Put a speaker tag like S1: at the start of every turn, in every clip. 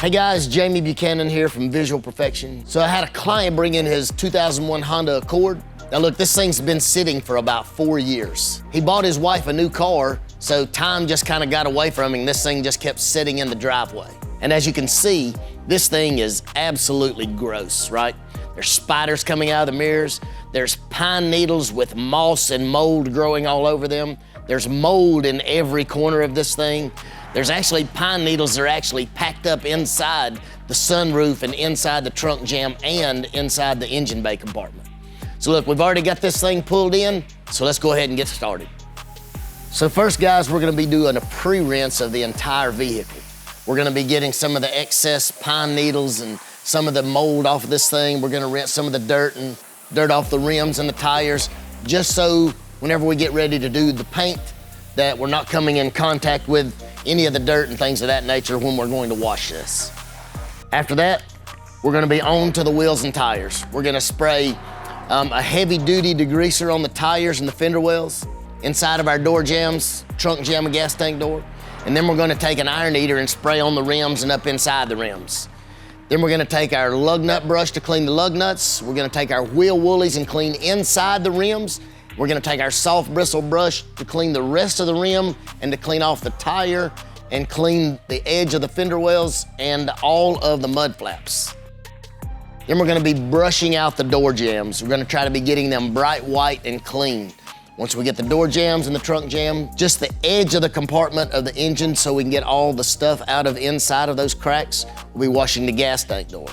S1: Hey guys, Jamie Buchanan here from Visual Perfection. So I had a client bring in his 2001 Honda Accord. Now look, this thing's been sitting for about 4 years. He bought his wife a new car, so time just kind of got away from him. This thing just kept sitting in the driveway. And as you can see, this thing is absolutely gross, right? There's spiders coming out of the mirrors. There's pine needles with moss and mold growing all over them. There's mold in every corner of this thing. There's actually pine needles that are actually packed up inside the sunroof and inside the trunk jamb and inside the engine bay compartment. So look, we've already got this thing pulled in, so let's go ahead and get started. So first, guys, we're gonna be doing a pre-rinse of the entire vehicle. We're gonna be getting some of the excess pine needles and some of the mold off of this thing. We're gonna rinse some of the dirt off the rims and the tires, just so whenever we get ready to do the paint, that we're not coming in contact with any of the dirt and things of that nature when we're going to wash this. After that, we're gonna be on to the wheels and tires. We're gonna spray a heavy-duty degreaser on the tires and the fender wells, inside of our door jambs, trunk jamb and gas tank door. And then we're gonna take an iron eater and spray on the rims and up inside the rims. Then we're gonna take our lug nut brush to clean the lug nuts. We're gonna take our wheel woolies and clean inside the rims. We're gonna take our soft bristle brush to clean the rest of the rim and to clean off the tire and clean the edge of the fender wells and all of the mud flaps. Then we're gonna be brushing out the door jambs. We're gonna try to be getting them bright white and clean. Once we get the door jambs and the trunk jamb, just the edge of the compartment of the engine so we can get all the stuff out of inside of those cracks, we'll be washing the gas tank door.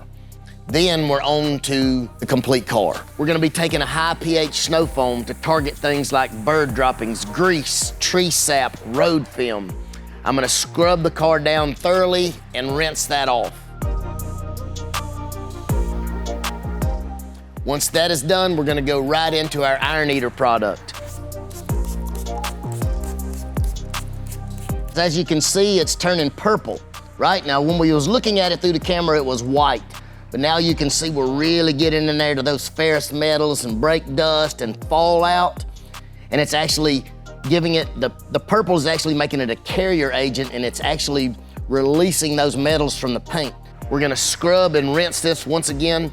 S1: Then we're on to the complete car. We're gonna be taking a high pH snow foam to target things like bird droppings, grease, tree sap, road film. I'm gonna scrub the car down thoroughly and rinse that off. Once that is done, we're gonna go right into our iron eater product. As you can see, it's turning purple, right? Now, when we was looking at it through the camera, it was white. But now you can see we're really getting in there to those ferrous metals and brake dust and fallout. And it's actually giving it, the purple is actually making it a carrier agent, and it's actually releasing those metals from the paint. We're gonna scrub and rinse this once again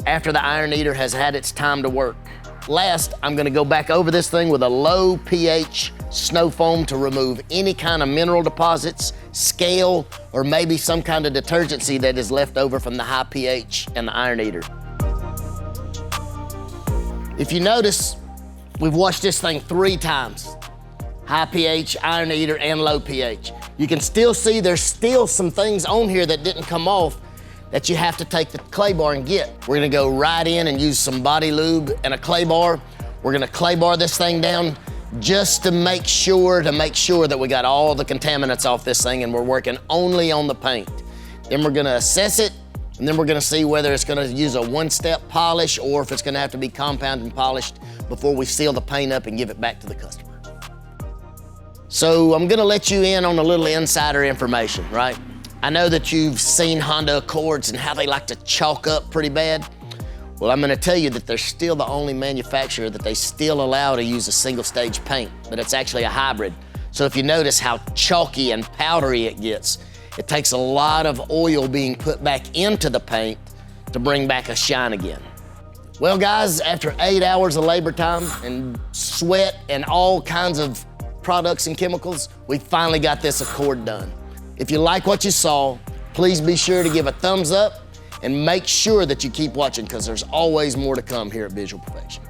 S1: after the iron eater has had its time to work. Last, I'm gonna go back over this thing with a low pH snow foam to remove any kind of mineral deposits, scale, or maybe some kind of detergency that is left over from the high pH and the iron eater. If you notice, we've washed this thing 3 times. High pH, iron eater, and low pH. You can still see there's still some things on here that didn't come off that you have to take the clay bar and get. We're gonna go right in and use some body lube and a clay bar. We're gonna clay bar this thing down just to make sure that we got all the contaminants off this thing and we're working only on the paint. Then we're gonna assess it, and then we're gonna see whether it's gonna use a one-step polish or if it's gonna have to be compounded and polished before we seal the paint up and give it back to the customer. So I'm gonna let you in on a little insider information, right? I know that you've seen Honda Accords and how they like to chalk up pretty bad. Well, I'm gonna tell you that they're still the only manufacturer that they still allow to use a single stage paint, but it's actually a hybrid. So if you notice how chalky and powdery it gets, it takes a lot of oil being put back into the paint to bring back a shine again. Well guys, after 8 hours of labor time and sweat and all kinds of products and chemicals, we finally got this Accord done. If you like what you saw, please be sure to give a thumbs up and make sure that you keep watching because there's always more to come here at Visual Perfection.